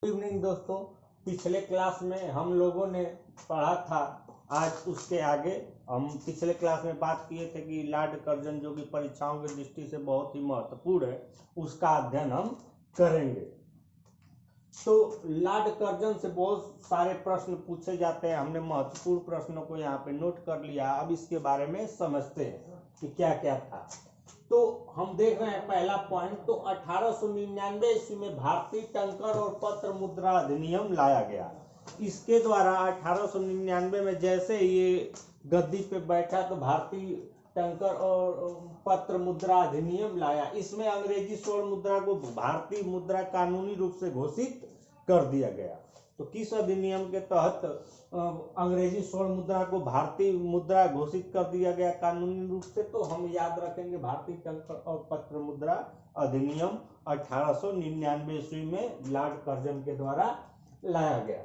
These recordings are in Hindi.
गुड इवनिंग दोस्तों। पिछले क्लास में हम लोगों ने पढ़ा था, आज उसके आगे हम पिछले क्लास में बात किए थे कि लॉर्ड कर्जन जो कि परीक्षाओं की दृष्टि से बहुत ही महत्वपूर्ण है, उसका अध्ययन हम करेंगे। तो लॉर्ड कर्जन से बहुत सारे प्रश्न पूछे जाते हैं। हमने महत्वपूर्ण प्रश्नों को यहाँ पे नोट कर लिया। अब इसके बारे में समझते हैं कि क्या क्या था। तो हम देख रहे हैं पहला पॉइंट, तो 1899 ईस्वी में भारतीय टंकर और पत्र मुद्रा अधिनियम लाया गया। इसके द्वारा 1899 में जैसे ये गद्दी पे बैठा तो भारतीय टंकर और पत्र मुद्रा अधिनियम लाया। इसमें अंग्रेजी स्वर्ण मुद्रा को भारतीय मुद्रा कानूनी रूप से घोषित कर दिया गया। तो किस अधिनियम के तहत अंग्रेजी स्वर्ण मुद्रा को भारतीय मुद्रा घोषित कर दिया गया कानूनी रूप से? तो हम याद रखेंगे भारतीय टंकर और पत्र मुद्रा अधिनियम 1899 ईस्वी में लॉर्ड कर्जन के द्वारा लाया गया।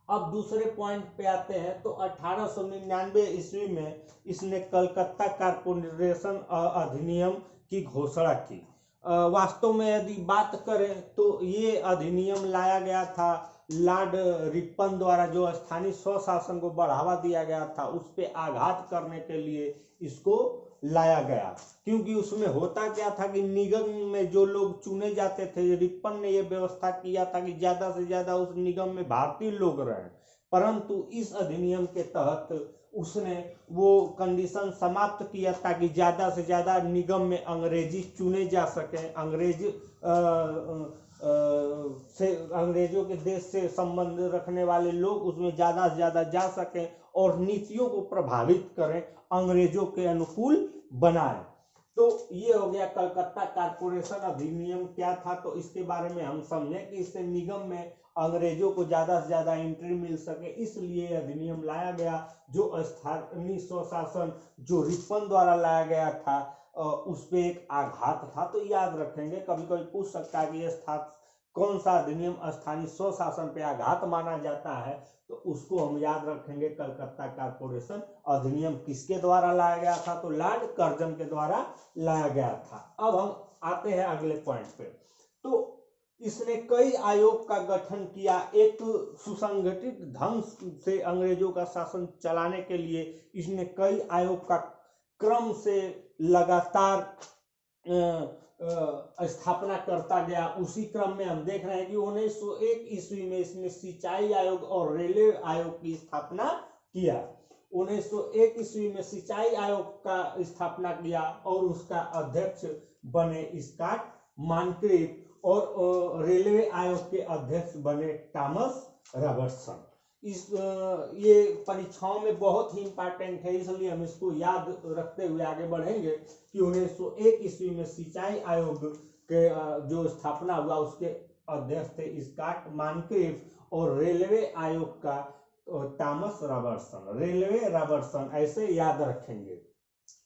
अब दूसरे पॉइंट पे आते हैं। तो 1899 ईस्वी में इसने कलकत्ता कारपोरेशन अधिनियम की घोषणा की। वास्तव में यदि बात करें तो ये अधिनियम लाया गया था लॉर्ड रिपन द्वारा, जो स्थानीय स्वशासन को बढ़ावा दिया गया था, उस पर आघात करने के लिए इसको लाया गया। क्योंकि उसमें होता क्या था कि निगम में जो लोग चुने जाते थे, रिपन ने यह व्यवस्था किया था कि ज्यादा से ज्यादा उस निगम में भारतीय लोग रहें, परंतु इस अधिनियम के तहत उसने वो कंडीशन समाप्त किया ताकि ज्यादा से ज्यादा निगम में अंग्रेजी चुने जा सके, अंग्रेजों के देश से संबंध रखने वाले लोग उसमें ज्यादा से ज्यादा जा सकें और नीतियों को प्रभावित करें, अंग्रेजों के अनुकूल बनाए। तो ये हो गया कलकत्ता कारपोरेशन अधिनियम क्या था। तो इसके बारे में हम समझें कि इससे निगम में अंग्रेजों को ज्यादा से ज्यादा एंट्री मिल सके, इसलिए अधिनियम लाया गया। जो स्थानीय स्वशासन जो रिपन द्वारा लाया गया था उस पे एक आघात था। तो याद रखेंगे, कभी कभी पूछ सकता है कि कौन सा अधिनियम स्थानीय स्वशासन पे आघात माना जाता है, तो उसको हम याद रखेंगे कलकत्ता कारपोरेशन अधिनियम किसके द्वारा लाया गया था? तो लॉर्ड कर्जन के द्वारा लाया गया था। अब हम आते हैं अगले पॉइंट पे। तो इसने कई आयोग का गठन किया। एक सुसंगठित ढंग से अंग्रेजों का शासन चलाने के लिए इसने कई आयोग का क्रम से लगातार स्थापना करता गया। उसी क्रम में हम देख रहे हैं कि 1901 ईस्वी में इसने सिंचाई आयोग और रेलवे आयोग की स्थापना किया। 1901 ईस्वी में सिंचाई आयोग का स्थापना किया और उसका अध्यक्ष बने स्कॉट मानक्रिफ और रेलवे आयोग के अध्यक्ष बने थॉमस रॉबर्टसन। ये परीक्षाओं में बहुत ही इंपॉर्टेंट है, इसलिए हम इसको याद रखते हुए आगे बढ़ेंगे कि 1901 ईस्वी में सिंचाई आयोग के जो स्थापना हुआ उसके अध्यक्ष थे स्कॉट मानक्रिफ और रेलवे आयोग का थॉमस रॉबर्टसन, रेलवे रॉबर्टसन, ऐसे याद रखेंगे।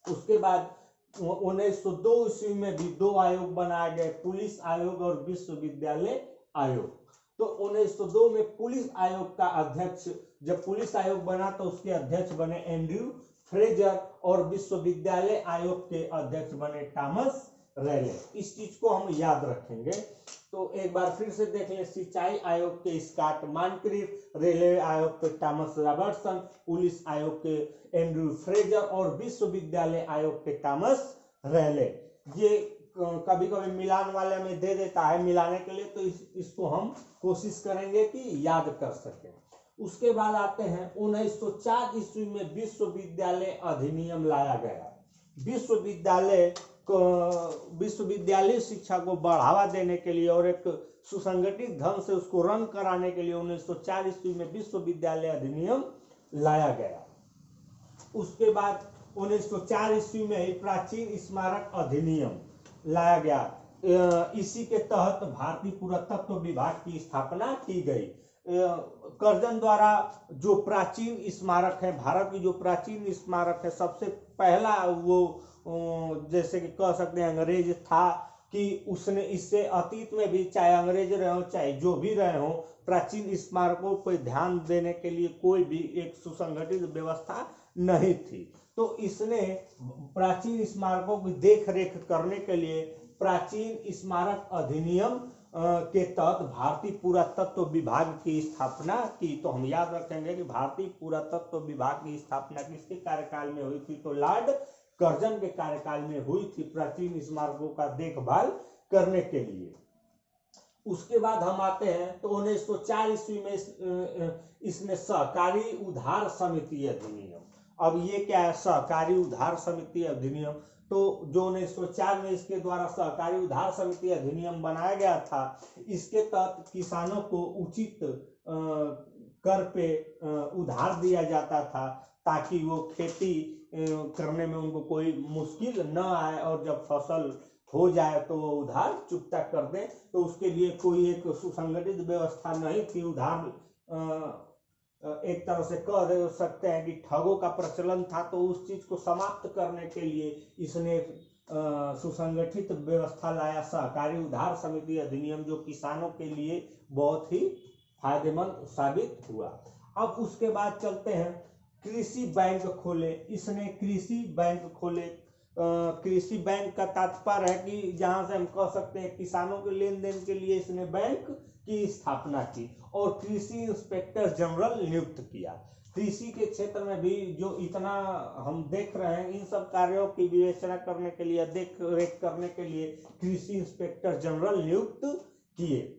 उसके बाद 1902 ईस्वी में भी दो आयोग बनाए गए, पुलिस आयोग और विश्वविद्यालय आयोग। तो 1902 में पुलिस आयोग का अध्यक्ष, जब पुलिस आयोग बना तो उसके अध्यक्ष बने एंड्रयू फ्रेजर और विश्वविद्यालय आयोग के अध्यक्ष बने थॉमस रेले। इस चीज को हम याद रखेंगे। तो एक बार फिर से देख ले, सिंचाई आयोग के स्कॉट मानक्रिफ, रेलवे आयोग के थॉमस रॉबर्टसन, पुलिस आयोग के एंड्रयू फ्रेजर और विश्वविद्यालय आयोग के थॉमस रेले। ये कभी कभी मिलान वाले में दे देता है मिलाने के लिए, तो इसको हम कोशिश करेंगे कि याद कर सकें। उसके बाद आते हैं 1904 ईस्वी में विश्वविद्यालय अधिनियम लाया गया। विश्वविद्यालय शिक्षा को बढ़ावा देने के लिए और एक सुसंगठित ढंग से उसको रन कराने के लिए 1904 ईस्वी में विश्वविद्यालय अधिनियम लाया गया। उसके बाद 1904 ईस्वी में ही प्राचीन स्मारक अधिनियम लाया गया। इसी के तहत भारतीय पुरातत्व विभाग की स्थापना की गई। कर्जन द्वारा जो प्राचीन स्मारक है, भारत की जो प्राचीन स्मारक है, सबसे पहला वो जैसे कि कह सकते हैं अंग्रेज था कि उसने इससे अतीत में भी, चाहे अंग्रेज रहे हो चाहे जो भी रहे हो, प्राचीन स्मारकों पर ध्यान देने के लिए कोई भी एक सुसंगठित व्यवस्था नहीं थी। तो इसने प्राचीन स्मारकों की देख रेख करने के लिए प्राचीन स्मारक अधिनियम के तहत भारतीय पुरातत्व विभाग की स्थापना की। तो हम याद रखेंगे कि भारतीय पुरातत्व विभाग की स्थापना किसके कार्यकाल में हुई थी? तो लॉर्ड कर्जन के कार्यकाल में हुई थी, प्राचीन स्मारकों का देखभाल करने के लिए। उसके बाद हम आते हैं तो 1904 ईस्वी में इसमें सहकारी उधार समिति अधिनियम। अब ये क्या है? सहकारी उधार समिति अधिनियम। तो जो 1904 में इसके द्वारा सहकारी उधार समिति अधिनियम बनाया गया था, इसके तहत किसानों को उचित कर पे उधार दिया जाता था ताकि वो खेती करने में उनको कोई मुश्किल न आए, और जब फसल हो जाए तो वो उधार चुकता कर दें। तो उसके लिए कोई एक सुसंगठित व्यवस्था नहीं थी। उधार एक तरह से कह सकते हैं कि ठगों का प्रचलन था। तो उस चीज को समाप्त करने के लिए इसने सुसंगठित व्यवस्था लाया, सहकारी उधार समिति अधिनियम, जो किसानों के लिए बहुत ही फायदेमंद साबित हुआ। अब उसके बाद चलते हैं, कृषि बैंक खोले। इसने कृषि बैंक खोले। कृषि बैंक का तात्पर्य है कि जहां से हम कह सकते हैं किसानों के लेन देन के लिए इसने बैंक की स्थापना की, और कृषि इंस्पेक्टर जनरल नियुक्त किया। कृषि के क्षेत्र में भी जो इतना हम देख रहे हैं, इन सब कार्यों की विवेचना करने के लिए, देख रेख करने के लिए कृषि इंस्पेक्टर जनरल नियुक्त किए।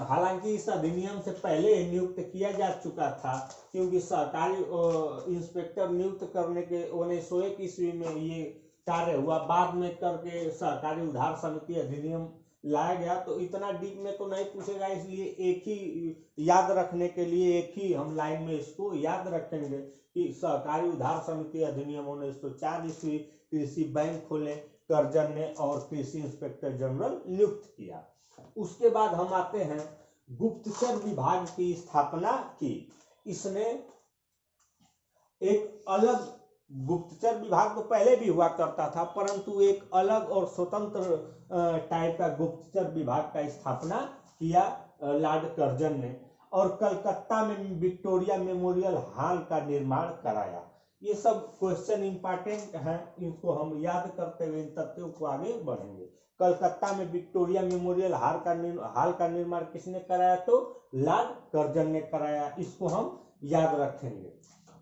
हालांकि इस अधिनियम से पहले नियुक्त किया जा चुका था, क्योंकि सरकारी इंस्पेक्टर नियुक्त करने के 1901 ईस्वी में ये कार्य हुआ। बाद में करके सहकारी उधार समिति अधिनियम लाया गया। तो इतना डीप में तो नहीं पूछेगा, इसलिए एक ही याद रखने के लिए एक ही हम लाइन में इसको याद रखेंगे कि सहकारी उधार समिति अधिनियम 1904 ईस्वी, कृषि बैंक खोले कर्जन ने, और कृषि इंस्पेक्टर जनरल नियुक्त किया। उसके बाद हम आते हैं, गुप्तचर विभाग की स्थापना की। इसने एक अलग गुप्तचर विभाग तो पहले भी हुआ करता था, परंतु एक अलग और स्वतंत्र टाइप का गुप्तचर विभाग का स्थापना किया लॉर्ड कर्जन ने, और कलकत्ता में विक्टोरिया मेमोरियल हॉल का निर्माण कराया। ये सब क्वेश्चन इंपॉर्टेंट हैं, इनको हम याद करते हुए इन तथ्यों को आगे बढ़ेंगे। कलकत्ता में विक्टोरिया मेमोरियल हॉल का निर्माण किसने कराया? तो लॉर्ड कर्जन ने कराया। इसको हम याद रखेंगे।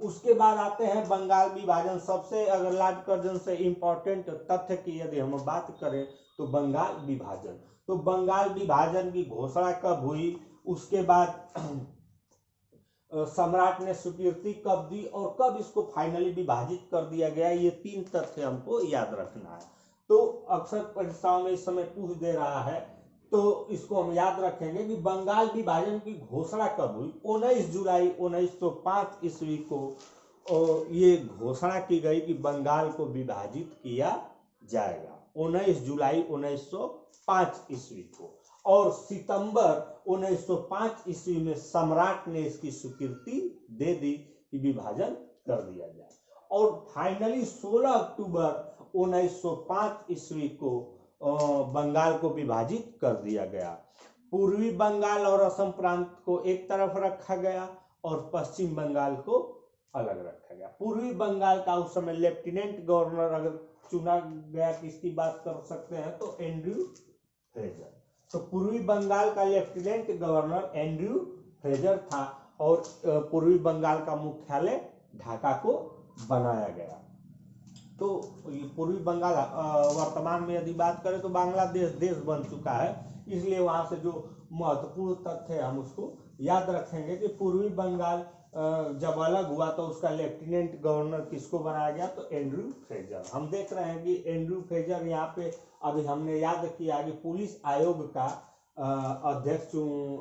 उसके बाद आते हैं बंगाल विभाजन। सबसे अगर लॉर्ड कर्जन से इंपॉर्टेंट तथ्य की यदि हम बात करें तो बंगाल विभाजन। तो बंगाल विभाजन की घोषणा कब हुई, उसके बाद सम्राट ने स्वीकृति कब दी, और कब इसको फाइनली विभाजित कर दिया गया, ये 3 तथ्य हमको याद रखना है। तो अक्सर परीक्षाओं में इस समय पूछ दे रहा है, तो इसको हम याद रखेंगे कि बंगाल विभाजन की घोषणा कब हुई। 19 जुलाई 1905 ईस्वी को ये घोषणा की गई कि बंगाल को विभाजित किया जाएगा, 19 जुलाई 1905 ईस्वी को। और सितंबर 1905 ईस्वी में सम्राट ने इसकी स्वीकृति दे दी कि विभाजन कर दिया जाए, और फाइनली 16 अक्टूबर 1905 ईस्वी को बंगाल को विभाजित कर दिया गया। पूर्वी बंगाल और असम प्रांत को एक तरफ रखा गया, और पश्चिम बंगाल को अलग रखा गया। पूर्वी बंगाल का उस समय लेफ्टिनेंट गवर्नर अगर चुना गया, किसकी बात कर सकते हैं, तो एंड्रयू फ्रेजर। तो पूर्वी बंगाल का लेफ्टिनेंट गवर्नर एंड्रयू फ्रेजर था, और पूर्वी बंगाल का मुख्यालय ढाका को बनाया गया। तो पूर्वी बंगाल वर्तमान में यदि बात करें तो बांग्लादेश देश बन चुका है, इसलिए वहां से जो महत्वपूर्ण तथ्य है हम उसको याद रखेंगे कि पूर्वी बंगाल जब अलग हुआ तो उसका लेफ्टिनेंट गवर्नर किसको बनाया गया, तो एंड्रयू फ्रेजर। हम देख रहे हैं कि एंड्रयू फ्रेजर यहाँ पे अभी हमने याद किया कि पुलिस आयोग का अध्यक्ष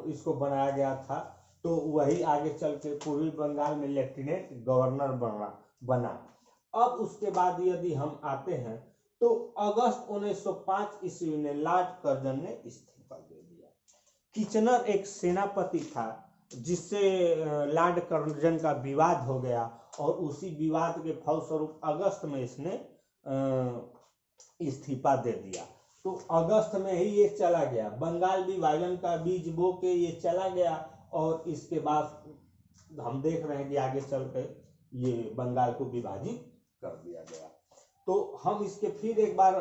इसको बनाया गया था, तो वही आगे चल के पूर्वी बंगाल में लेफ्टिनेंट गवर्नर बना। अब उसके बाद यदि हम आते हैं तो अगस्त 1905 ईस्वी में लॉर्ड कर्जन ने इस्तीफा दे दिया। किचनर एक सेनापति था जिससे लॉर्ड कर्जन का विवाद हो गया, और उसी विवाद के फलस्वरूप अगस्त में इसने इस्तीफा दे दिया। तो अगस्त में ही ये चला गया, बंगाल विभाजन का बीज बो के ये चला गया, और इसके बाद हम देख रहे हैं कि आगे चल के ये बंगाल को विभाजित कर दिया गया। तो हम इसके फिर एक बार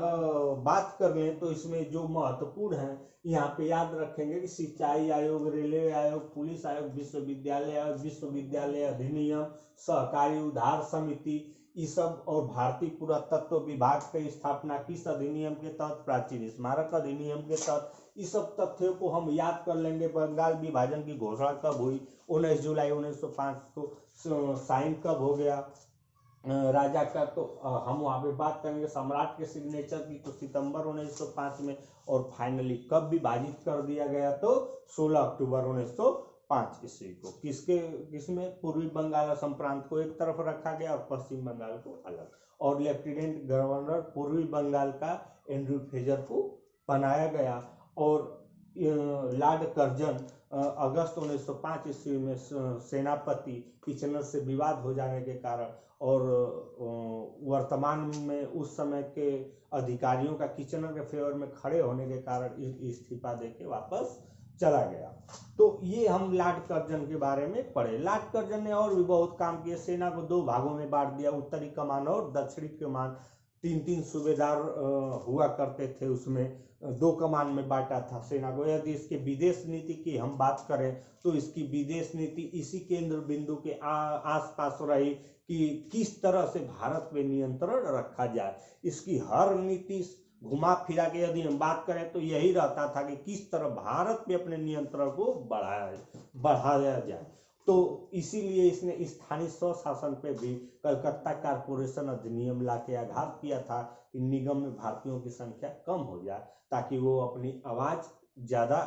बात कर लें तो इसमें जो महत्वपूर्ण है यहाँ पे याद रखेंगे कि सिंचाई आयोग, रेलवे आयोग, पुलिस आयोग, विश्वविद्यालय आयोग, विश्वविद्यालय अधिनियम, सहकारी उधार समिति, ये सब, और भारतीय पुरातत्व विभाग की स्थापना किस अधिनियम के तहत, प्राचीन स्मारक अधिनियम के तहत। इस सब तथ्यों को हम याद कर लेंगे। बंगाल विभाजन की घोषणा कब हुई, 19 जुलाई 1905 को साइन कब हो गया राजा का, तो हम वहाँ पे बात करेंगे। सम्राट के सिग्नेचर की तो सितंबर 1905 में, और फाइनली कब विभाजित कर दिया गया, तो 16 अक्टूबर 1905 ईस्वी को। किसमें, पूर्वी बंगाल असम प्रांत को एक तरफ रखा गया और पश्चिम बंगाल को अलग, और लेफ्टिनेंट गवर्नर पूर्वी बंगाल का एंड्रू फ्रेजर को बनाया गया। और लॉर्ड कर्जन अगस्त 1905 ईस्वी में सेनापति किचनर से विवाद हो जाने के कारण, और वर्तमान में उस समय के अधिकारियों का किचनर के फेवर में खड़े होने के कारण इस्तीफा देके वापस चला गया। तो ये हम लॉर्ड कर्जन के बारे में पढ़े। लॉर्ड कर्जन ने और भी बहुत काम किए। सेना को 2 भागों में बांट दिया, उत्तरी कमान और दक्षिणी कमान। 3-3 सूबेदार हुआ करते थे, उसमें 2 कमान में बांटा था सेना को। यदि इसके विदेश नीति की हम बात करें तो इसकी विदेश नीति इसी केंद्र बिंदु के आसपास रही कि किस तरह से भारत पे नियंत्रण रखा जाए। इसकी हर नीति घुमा फिरा के यदि हम बात करें तो यही रहता था कि किस तरह भारत पे अपने नियंत्रण को बढ़ाया जाए। तो इसीलिए इसने स्थानीय स्वशासन पे भी कलकत्ता कारपोरेशन अधिनियम लाके आघात किया था कि निगम में भारतीयों की संख्या कम हो जाए, ताकि वो अपनी आवाज ज्यादा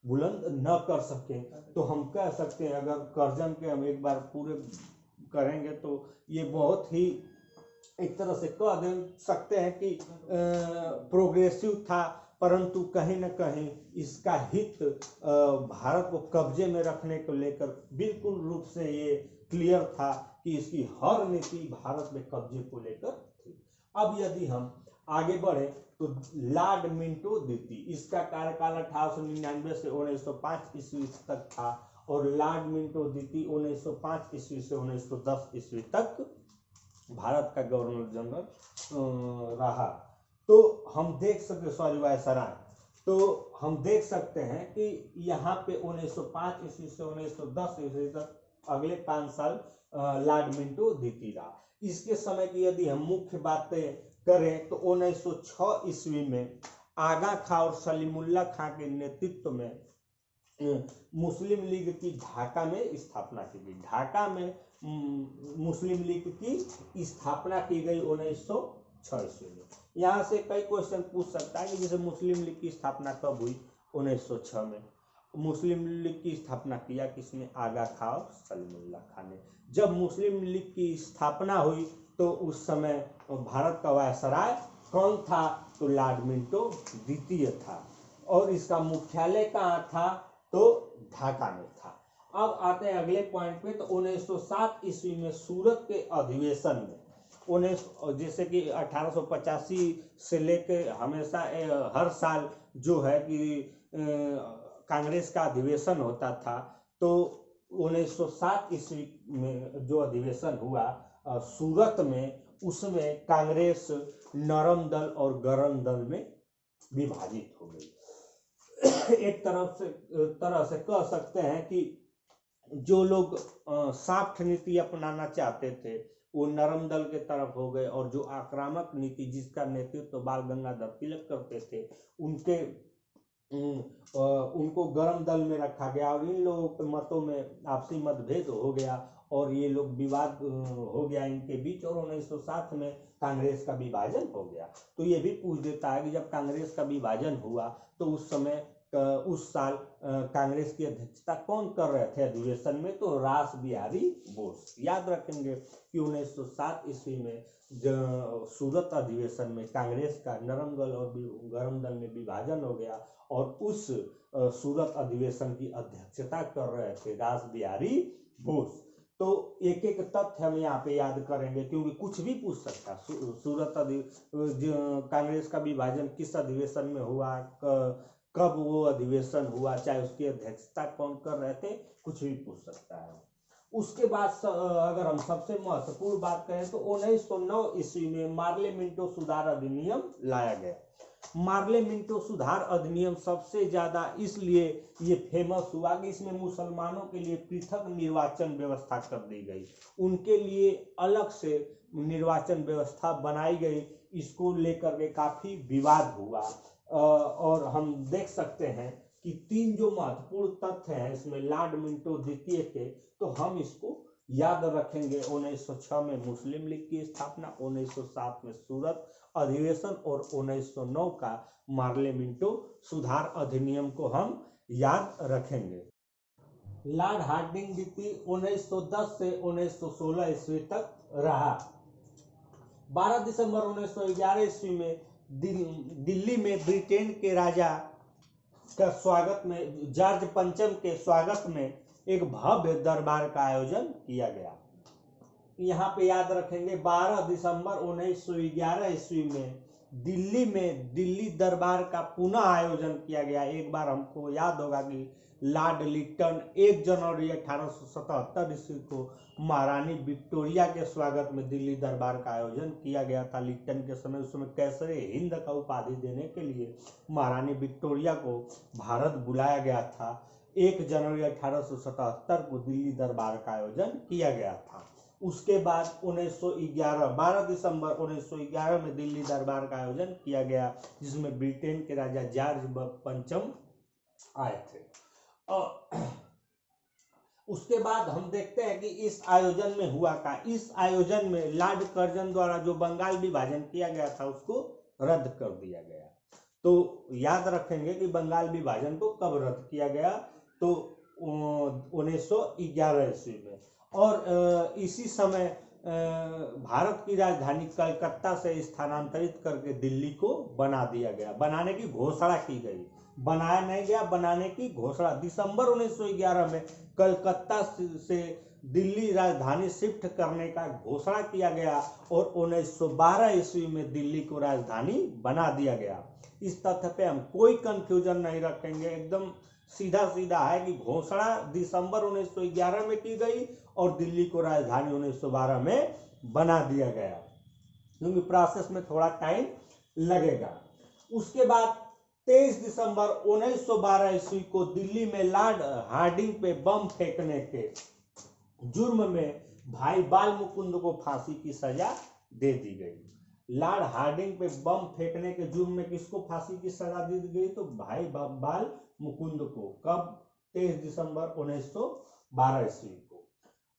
बुलंद न कर सके। तो हम कह सकते हैं, अगर कर्जन के हम एक बार पूरे करेंगे तो ये बहुत ही एक तरह से कह दे सकते हैं कि प्रोग्रेसिव था, परंतु कहीं न कहीं इसका हित भारत को कब्जे में रखने को लेकर बिल्कुल रूप से ये क्लियर था कि इसकी हर नीति भारत में कब्जे को लेकर थी। अब यदि हम आगे बढ़े तो लॉर्ड मिंटो द्वितीय, इसका कार्यकाल 1899 से 1905 ईस्वी तक था, और लॉर्ड मिंटो द्वितीय 1905 ईस्वी से 1910 ईस्वी तक भारत का गवर्नर जनरल रहा। तो हम देख सकते, सॉरी वायसराय, तो हम देख सकते हैं कि यहाँ पे 1905 ईस्वी से 1910 ईस्वी तक अगले 5 साल लॉर्ड मिंटो द्वितीय रहा। इसके समय की यदि हम मुख्य बातें करें तो 1906 ईस्वी में आगा खां और सलीमुल्लाह खां के नेतृत्व में मुस्लिम लीग की ढाका में स्थापना की गई। ढाका में मुस्लिम लीग की स्थापना की गई 1906 ईस्वी में। यहाँ से कई क्वेश्चन पूछ सकता है कि जैसे मुस्लिम लीग की स्थापना कब हुई, 1906 में। मुस्लिम लीग की स्थापना किया किसने, आगा खां और सलीमुल्लाह खां ने। जब मुस्लिम लीग की स्थापना हुई तो उस समय भारत का वायसराय कौन था, तो लॉर्ड मिंटो द्वितीय था, और इसका मुख्यालय कहाँ था, तो ढाका में था। अब आते हैं अगले पॉइंट पे, तो 1907 ईस्वी में सूरत के अधिवेशन में जैसे कि 1885 से लेके हमेशा हर साल जो है कि कांग्रेस का अधिवेशन होता था, तो 1907 ईस्वी में जो अधिवेशन हुआ सूरत में, उसमें कांग्रेस नरम दल और गरम दल में विभाजित हो गई। एक तरह से कह सकते हैं कि जो लोग सॉफ्ट नीति अपनाना चाहते थे वो नरम दल के तरफ हो गए, और जो आक्रामक नीति जिसका नेतृत्व बाल गंगाधर तिलक करते थे उनको गरम दल में रखा गया, और इन लोगों के मतों में आपसी मतभेद हो गया और ये लोग विवाद हो गया इनके बीच, और 1907 में कांग्रेस का विभाजन हो गया। तो ये भी पूछ देता है कि जब कांग्रेस का विभाजन हुआ तो उस समय उस साल कांग्रेस की अध्यक्षता कौन कर रहे थे अधिवेशन में, तो रास बिहारी बोस। याद रखेंगे कि 1907 ईस्वी में सूरत अधिवेशन में कांग्रेस का नरम दल और गरम दल में विभाजन हो गया, और उस सूरत अधिवेशन की अध्यक्षता कर रहे थे रास बिहारी बोस। तो एक एक तथ्य हम यहाँ पे याद करेंगे, क्योंकि कुछ भी पूछ सकता है। सूरत कांग्रेस का विभाजन किस अधिवेशन में हुआ, कब वो अधिवेशन हुआ, चाहे उसकी अध्यक्षता कौन कर रहे थे, कुछ भी पूछ सकता है। उसके बाद अगर हम सबसे महत्वपूर्ण बात करें तो 1909 ईस्वी में मार्ले मिंटो सुधार अधिनियम लाया गया। मार्ले मिंटो सुधार अधिनियम सबसे ज्यादा इसलिए ये फेमस हुआ कि इसमें मुसलमानों के लिए पृथक निर्वाचन व्यवस्था कर दी गई, उनके लिए अलग से निर्वाचन व्यवस्था बनाई गई। इसको लेकर के काफी विवाद हुआ और हम देख सकते हैं कि 3 जो महत्वपूर्ण तथ्य हैं इसमें लॉर्ड मिंटो द्वितीय के, तो हम इसको याद रखेंगे। 1906 में मुस्लिम लीग की स्थापना, 1907 में सूरत अधिवेशन और 1909 का मार्ले मिंटो सुधार अधिनियम को हम याद रखेंगे। लॉर्ड हार्डिंग नीति 1910 से 1916 ईस्वी तक रहा। 12 दिसंबर 1911 ईस्वी में दिल्ली में ब्रिटेन के राजा का स्वागत में, जॉर्ज पंचम के स्वागत में एक भव्य दरबार का आयोजन किया गया। यहाँ पे याद रखेंगे 12 दिसंबर 1911 ईस्वी में दिल्ली दरबार का पुनः आयोजन किया गया। एक बार हमको याद होगा कि लॉर्ड लिटन 1 जनवरी 1877 ईस्वी को महारानी विक्टोरिया के स्वागत में दिल्ली दरबार का आयोजन किया गया था। लिटन के समय उस समय कैसरे हिंद का उपाधि देने के लिए महारानी विक्टोरिया को भारत बुलाया गया था। 1 जनवरी 1877 को दिल्ली दरबार का आयोजन किया गया था। उसके बाद 12 दिसंबर 1911 में दिल्ली दरबार का आयोजन किया गया, जिसमें ब्रिटेन के राजा जॉर्ज पंचम आए थे। और उसके बाद हम देखते हैं कि इस आयोजन में हुआ का, इस आयोजन में लॉर्ड कर्जन द्वारा जो बंगाल विभाजन किया गया था उसको रद्द कर दिया गया। तो याद रखेंगे कि बंगाल विभाजन को कब रद्द किया गया, तो 1911 ईस्वी में। और इसी समय भारत की राजधानी कलकत्ता से स्थानांतरित करके दिल्ली को बना दिया गया, बनाने की घोषणा की गई। बनाया नहीं गया, बनाने की घोषणा। दिसंबर 1911 में कलकत्ता से दिल्ली राजधानी शिफ्ट करने का घोषणा किया गया और 1912 ईस्वी में दिल्ली को राजधानी बना दिया गया। इस तथ्य पे हम कोई कंफ्यूजन नहीं रखेंगे, एकदम सीधा सीधा है कि घोषणा दिसंबर 1911 में की गई और दिल्ली को राजधानी 1912 में बना दिया गया, क्योंकि प्रोसेस में थोड़ा टाइम लगेगा। उसके बाद 23 दिसंबर 1912 ईस्वी को दिल्ली में लॉर्ड हार्डिंग पे बम फेंकने के जुर्म में भाई बाल मुकुंद को फांसी की सजा दे दी गई। लॉर्ड हार्डिंग पे बम फेंकने के जुर्म में किसको फांसी की सजा दी गई, तो भाई बाल मुकुंद को। कब? 23 दिसंबर 1912 ईस्वी को।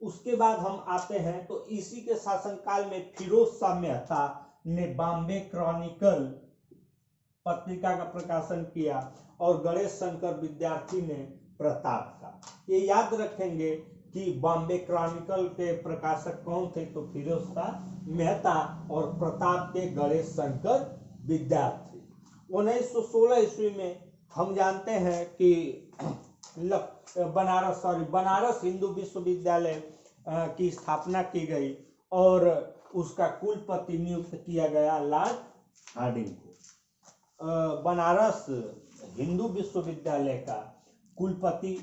उसके बाद हम आते हैं तो इसी के शासनकाल में फिरोज शाह मेहता ने बॉम्बे क्रॉनिकल पत्रिका का प्रकाशन किया और गणेश शंकर विद्यार्थी ने प्रताप का। ये याद रखेंगे कि बॉम्बे क्रॉनिकल के प्रकाशक कौन थे, तो फिरोज शाह मेहता और प्रताप के गणेश शंकर विद्यार्थी। 1916 ईस्वी में हम जानते हैं कि बनारस हिंदू विश्वविद्यालय की स्थापना की गई और उसका कुलपति नियुक्त किया गया लॉर्ड हार्डिंग को। बनारस हिंदू विश्वविद्यालय का कुलपति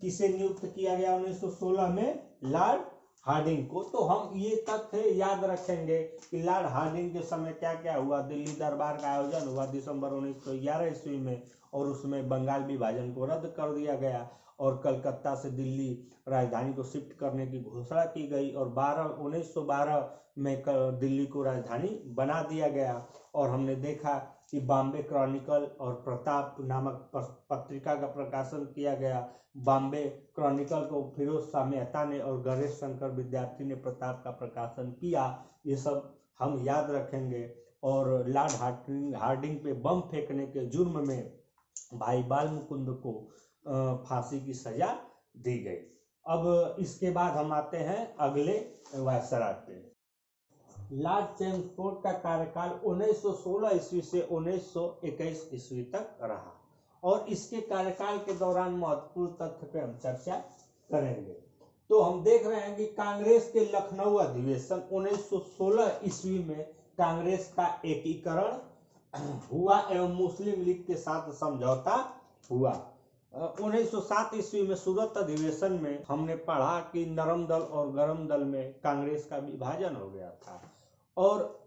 किसे नियुक्त किया गया 1916 में? लॉर्ड हार्डिंग को। तो हम ये तथ्य याद रखेंगे कि लॉर्ड हार्डिंग के समय क्या क्या हुआ। दिल्ली दरबार का आयोजन हुआ दिसंबर 1911 ईस्वी में और उसमें बंगाल विभाजन को रद्द कर दिया गया और कलकत्ता से दिल्ली राजधानी को शिफ्ट करने की घोषणा की गई और 1912 में दिल्ली को राजधानी बना दिया गया। और हमने देखा कि बॉम्बे क्रॉनिकल और प्रताप नामक पत्रिका का प्रकाशन किया गया। बॉम्बे क्रॉनिकल को फिरोज शाह मेहता ने और गणेश शंकर विद्यार्थी ने प्रताप का प्रकाशन किया। ये सब हम याद रखेंगे। और लॉर्ड हार्डिंग पे बम फेंकने के जुर्म में भाई बाल मुकुंद को फांसी की सजा दी गई। अब इसके बाद हम आते हैं अगले वायसराय पे। लॉर्ड चेम्सफोर्ड का कार्यकाल 1916 ईस्वी से 1921 ईस्वी तक रहा और इसके कार्यकाल के दौरान महत्वपूर्ण तथ्य पे हम चर्चा करेंगे। तो हम देख रहे हैं कि कांग्रेस के लखनऊ अधिवेशन 1916 ईस्वी में कांग्रेस का एकीकरण हुआ एवं मुस्लिम लीग के साथ समझौता हुआ। 1907 ईस्वी में सूरत अधिवेशन में हमने पढ़ा कि नरम दल और गरम दल में कांग्रेस का विभाजन हो गया था, और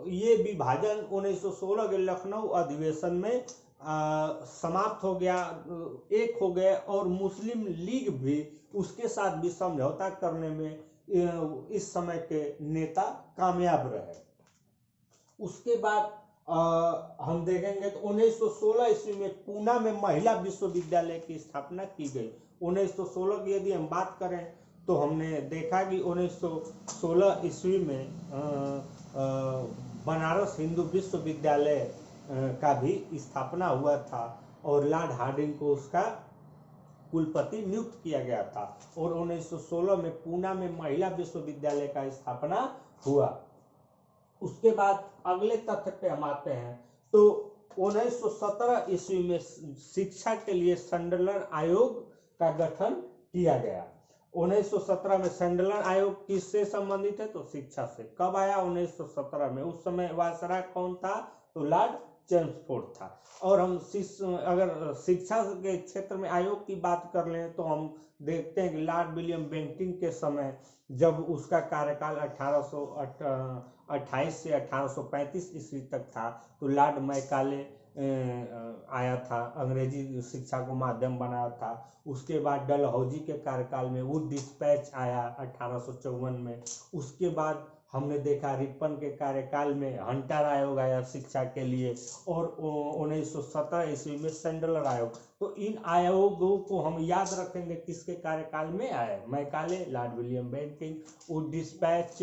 ये विभाजन 1916 के लखनऊ अधिवेशन में समाप्त हो गया, एक हो गए, और मुस्लिम लीग भी उसके साथ भी समझौता करने में इस समय के नेता कामयाब रहे। उसके बाद हम देखेंगे तो 1916 ईस्वी में पूना में महिला विश्वविद्यालय की स्थापना की गई। 1916 की यदि हम बात करें तो हमने देखा कि 1916 ईस्वी में बनारस हिंदू विश्वविद्यालय का भी स्थापना हुआ था, और लॉर्ड हार्डिंग को उसका कुलपति नियुक्त किया गया था, और 1916 में पूना में महिला विश्वविद्यालय का स्थापना हुआ। उसके बाद अगले तथ्य पे हम आते हैं तो 1917 ईस्वी में शिक्षा के लिए सैंडलर आयोग का गठन किया गया। 1917 में सैंडलर आयोग किससे संबंधित है? तो शिक्षा से। कब आया? 1917 में। उस समय वायसराय कौन था? तो लॉर्ड चेम्सफोर्ड था। और हम अगर शिक्षा के क्षेत्र में आयोग की बात कर लें तो हम देखते हैं कि लॉर्ड विलियम बेंटिंग के समय, जब उसका कार्यकाल 1828 से 1835 ईस्वी तक था, तो लॉर्ड मैकाले आया था, अंग्रेजी शिक्षा को माध्यम बनाया था। उसके बाद डलहौजी के कार्यकाल में वुड डिस्पैच आया 1854 में। उसके बाद हमने देखा रिपन के कार्यकाल में हंटर आयोग आया शिक्षा के लिए, और 1917 ईस्वी में सैंडलर आयोग। तो इन आयोगों को हम याद रखेंगे किसके कार्यकाल में आए? Macaulay, Lord William Bentinck, Wood dispatch,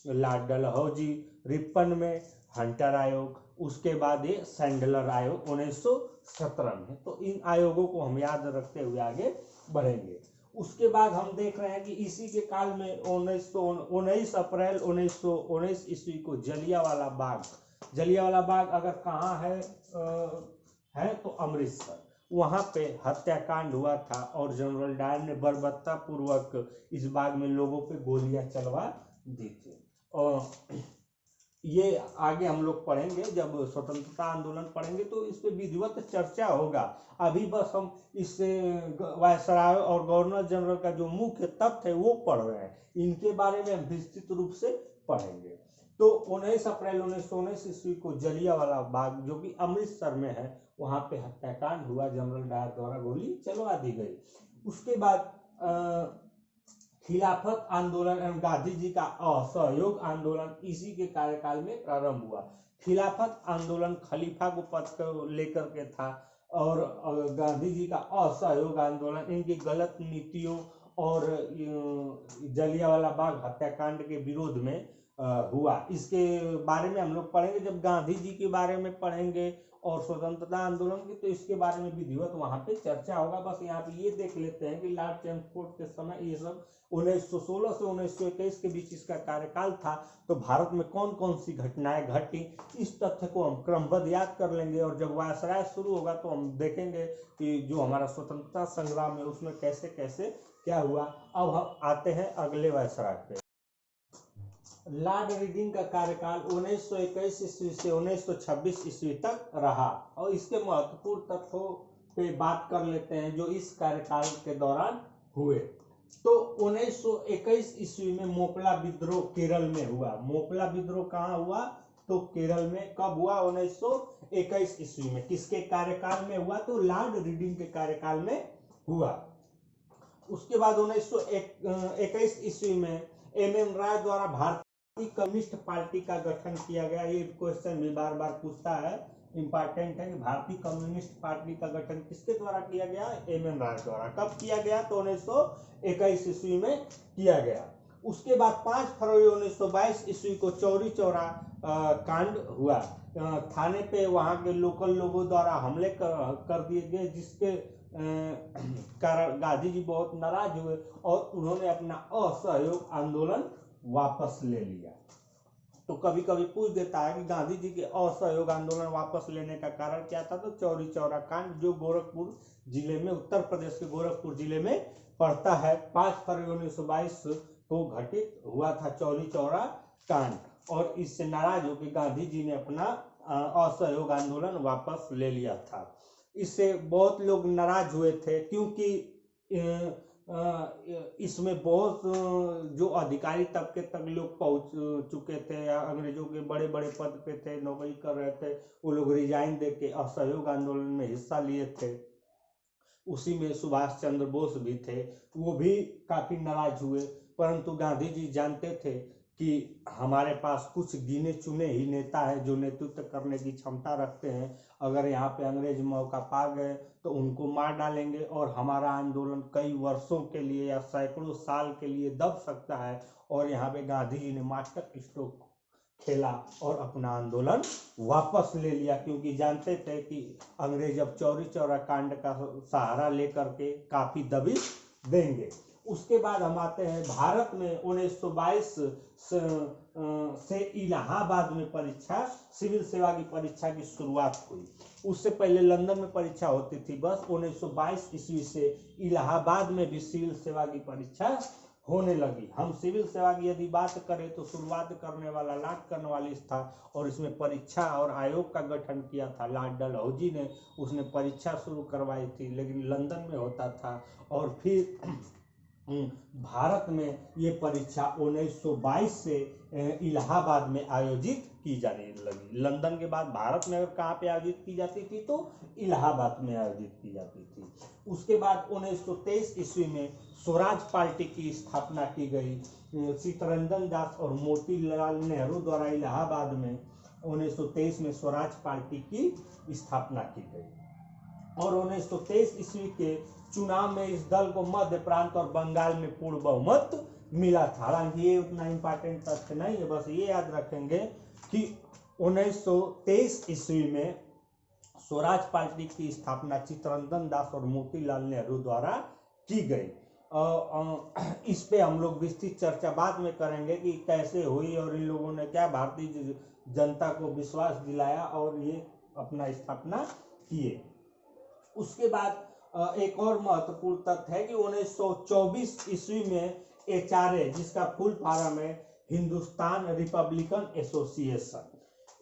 Lord Dalhousie, Ripon में हंटर आयोग, उसके बाद ये सैंडलर आयोग 1917 में। तो इन आयोगों को हम याद रखते हुए आगे बढ़ेंगे। उसके बाद हम देख रहे हैं कि इसी के काल में 19 अप्रैल 1919 ईस्वी को जलियांवाला बाग अगर कहाँ है तो अमृतसर, वहाँ पे हत्याकांड हुआ था, और जनरल डायर ने बर्बरता पूर्वक इस बाग में लोगों पे गोलियां चलवा दी थी। और ये आगे हम लोग पढ़ेंगे, जब स्वतंत्रता आंदोलन पढ़ेंगे तो इस पे विधिवत चर्चा होगा। अभी बस हम इससे वायसराय और गवर्नर जनरल का जो मुख्य तथ्य है वो पढ़ रहे हैं, इनके बारे में हम विस्तृत रूप से पढ़ेंगे। तो 19 अप्रैल 1919 ईस्वी को जलियांवाला बाग, जो कि अमृतसर में है, वहां पे हत्याकांड हुआ, जनरल डायर द्वारा गोली चलवा दी गई। उसके बाद खिलाफत आंदोलन एवं गांधी जी का असहयोग आंदोलन इसी के कार्यकाल में प्रारंभ हुआ। खिलाफत आंदोलन खलीफा को पद को लेकर के था, और गांधी जी का असहयोग आंदोलन इनकी गलत नीतियों और जलियांवाला बाग हत्याकांड के विरोध में हुआ। इसके बारे में हम लोग पढ़ेंगे जब गांधी जी के बारे में पढ़ेंगे और स्वतंत्रता आंदोलन की, तो इसके बारे में विधिवत वहां पे चर्चा होगा। बस यहाँ पे ये देख लेते हैं कि लॉर्ड चेम्सफोर्ड के समय ये सब 1916 से 1921 के बीच इसका कार्यकाल था, तो भारत में कौन कौन सी घटनाएं घटी, इस तथ्य को हम क्रमबद्ध याद कर लेंगे। और जब वायसराय शुरू होगा तो हम देखेंगे कि जो हमारा स्वतंत्रता संग्राम है उसमें कैसे कैसे क्या हुआ। अब हम आते हैं अगले वायसराय पे। लॉर्ड रीडिंग का कार्यकाल 1921 ईस्वी से 1926 ईस्वी तक रहा, और इसके महत्वपूर्ण तथ्यों पे बात कर लेते हैं जो इस कार्यकाल के दौरान हुए। तो 1921 ईस्वी में मोकला विद्रोह केरल में हुआ। मोकला विद्रोह कहाँ हुआ? तो केरल में। कब हुआ? 1921 ईस्वी में। किसके कार्यकाल में हुआ? तो लॉर्ड रीडिंग के कार्यकाल में हुआ। उसके बाद 1921 ईस्वी में एम राय द्वारा भारतीय कम्युनिस्ट पार्टी का गठन किया गया। ये क्वेश्चन भी बार बार पूछता है, इंपॉर्टेंट है कि भारतीय कम्युनिस्ट पार्टी का गठन किसके द्वारा किया गया? एम राय द्वारा। कब किया गया? तो 1921 ईस्वी में किया गया। उसके बाद 5 फरवरी 1922 ईस्वी को चौरी चौरा कांड हुआ। थाने पे वहां के लोकल लोगों द्वारा हमले कर दिए गए, जिसके कारण गांधी जी बहुत नाराज हुए और उन्होंने अपना असहयोग आंदोलन वापस ले लिया। तो कभी कभी पूछ देता है कि गांधी जी के असहयोग आंदोलन वापस लेने का कारण क्या था? तो चौरी चौरा कांड, जो गोरखपुर जिले में, उत्तर प्रदेश के गोरखपुर जिले में पड़ता है। 5 फरवरी 1922 को घटित हुआ था चौरी चौरा कांड, और इससे नाराज होकर गांधी जी ने अपना असहयोग आंदोलन वापस ले लिया था। इससे बहुत लोग नाराज हुए थे, क्योंकि इसमें बहुत जो अधिकारी तबके तक लोग पहुंच चुके थे या अंग्रेजों के बड़े बड़े पद पे थे, नौकरी कर रहे थे, वो लोग रिजाइन दे के असहयोग आंदोलन में हिस्सा लिए थे। उसी में सुभाष चंद्र बोस भी थे, वो भी काफी नाराज हुए। परंतु गांधी जी जानते थे कि हमारे पास कुछ गिने चुने ही नेता है जो नेतृत्व करने की क्षमता रखते हैं। अगर यहाँ पे अंग्रेज मौका पा गए तो उनको मार डालेंगे और हमारा आंदोलन कई वर्षों के लिए या सैकड़ों साल के लिए दब सकता है। और यहाँ पे गांधी जी ने मास्टर स्ट्रोक खेला और अपना आंदोलन वापस ले लिया, क्योंकि जानते थे कि अंग्रेज अब चौरी चौरा कांड का सहारा लेकर के काफी दबिश देंगे। उसके बाद हम आते हैं भारत में 1922 से इलाहाबाद में परीक्षा, सिविल सेवा की परीक्षा की शुरुआत हुई। उससे पहले लंदन में परीक्षा होती थी। बस 1922 ईस्वी से इलाहाबाद में भी सिविल सेवा की परीक्षा होने लगी। हम सिविल सेवा की यदि बात करें तो शुरुआत करने वाला लॉर्ड कॉर्नवालिस था और इसमें परीक्षा और आयोग का गठन किया था लॉर्ड डलहौजी ने। उसने परीक्षा शुरू करवाई थी, लेकिन लंदन में होता था। और फिर भारत में ये परीक्षा 1922 से इलाहाबाद में आयोजित की जाने लगी। लंदन के बाद भारत में अगर कहाँ पे आयोजित की जाती थी तो इलाहाबाद में आयोजित की जाती थी। उसके बाद 1923 ईस्वी में स्वराज पार्टी की स्थापना की गई। चित्तरंजन दास और मोतीलाल नेहरू द्वारा इलाहाबाद में 1923 में स्वराज पार्टी की स्थापना की गई। और 1923 ईस्वी के चुनाव में इस दल को मध्य प्रांत और बंगाल में पूर्ण बहुमत मिला था। हालांकि ये उतना इंपॉर्टेंट तथ्य नहीं है, बस ये याद रखेंगे कि 1923 ईस्वी में स्वराज पार्टी की स्थापना चित्तरंजन दास और मोतीलाल नेहरू द्वारा की गई। इस पे हम लोग विस्तृत चर्चा बाद में करेंगे कि कैसे हुई और इन लोगों ने क्या भारतीय जनता को विश्वास दिलाया और ये अपना स्थापना किए। उसके बाद एक और महत्वपूर्ण तथ्य है कि 1924 ईस्वी में HRA, जिसका फुल फॉर्म है Hindustan Republican association,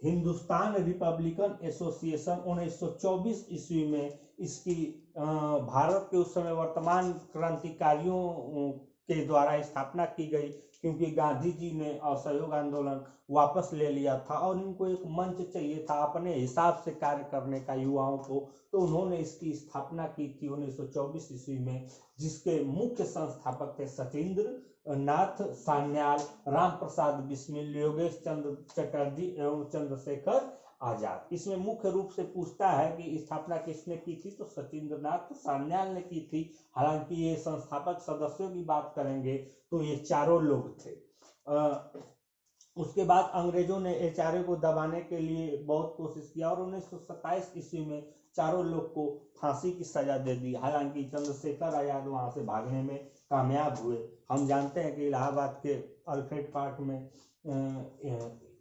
Hindustan Republican association 1924 ईस्वी में इसकी भारत के उस समय वर्तमान क्रांतिकारियों के द्वारा स्थापना की गई, क्योंकि गांधी जी ने असहयोग आंदोलन वापस ले लिया था और इनको एक मंच चाहिए था अपने हिसाब से कार्य करने का युवाओं को। तो उन्होंने इसकी स्थापना की थी 1924 ईस्वी में, जिसके मुख्य संस्थापक थे सचिंद्र नाथ सान्याल, राम प्रसाद बिस्मिल, योगेश चंद्र चटर्जी एवं चंद्रशेखर आजाद। इसमें मुख्य रूप से पूछता है कि स्थापना किसने की थी, तो सचिंद्र नाथ सान्याल ने की थी। हालांकि ये संस्थापक सदस्यों की बात करेंगे तो ये चारों लोग थे। उसके बाद अंग्रेजों ने HRA को दबाने के लिए बहुत कोशिश किया और 1927 ईस्वी में चारों लोग को फांसी की सजा दे दी। हालांकि चंद्रशेखर आजाद वहां से भागने में कामयाब हुए। हम जानते हैं कि इलाहाबाद के अल्फ्रेड पार्क में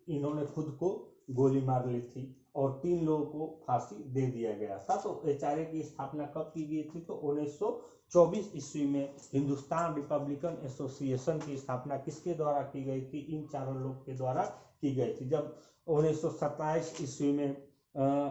इन्होंने खुद को गोली मार ली थी और 3 लोगों को फांसी दे दिया गया था। तो HRA की स्थापना कब की गई थी, तो 1924 ईस्वी में हिंदुस्तान रिपब्लिकन एसोसिएशन की स्थापना किसके द्वारा की गई थी, इन चारों लोग के द्वारा की गई थी। जब 1927 ईस्वी में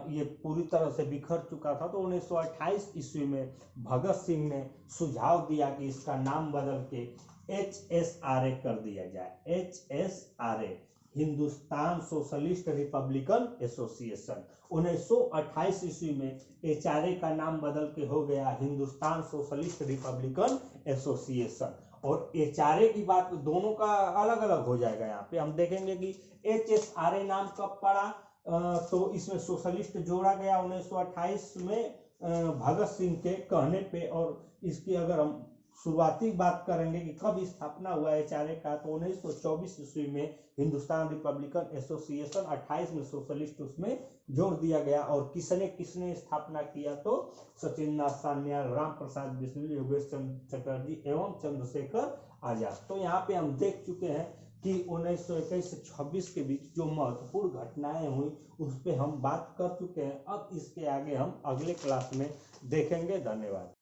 ये पूरी तरह से बिखर चुका था तो 1928 ईस्वी में भगत सिंह ने सुझाव दिया कि इसका नाम बदल के HSRA कर दिया जाए। HSRA, Hindustan socialist Republican association. 1928 ईस्वी में HRA का नाम बदल के हो गया हिंदुस्तान सोशलिस्ट रिपब्लिकन एसोसिएशन। और HRA की बात दोनों का अलग अलग हो जाएगा। यहाँ पे हम देखेंगे कि HSRA नाम कब पड़ा, तो इसमें सोशलिस्ट जोड़ा गया 1928 में भगत सिंह के कहने पे। और इसकी अगर हम शुरुआती बात करेंगे कि कब स्थापना हुआ HRA का, तो 1924 ईस्वी में हिंदुस्तान रिपब्लिकन एसोसिएशन, 28 में सोशलिस्ट उसमें जोड़ दिया गया। और किसने किसने स्थापना किया, तो सचिंद्र नाथ सान्याल, राम प्रसाद बिस्मिल, योगेश चंद्र चटर्जी एवं चंद्रशेखर आजाद। तो यहाँ पे हम देख चुके हैं कि 1921 से 26 के बीच जो महत्वपूर्ण घटनाएं हुई उस पर हम बात कर चुके हैं। अब इसके आगे हम अगले क्लास में देखेंगे। धन्यवाद।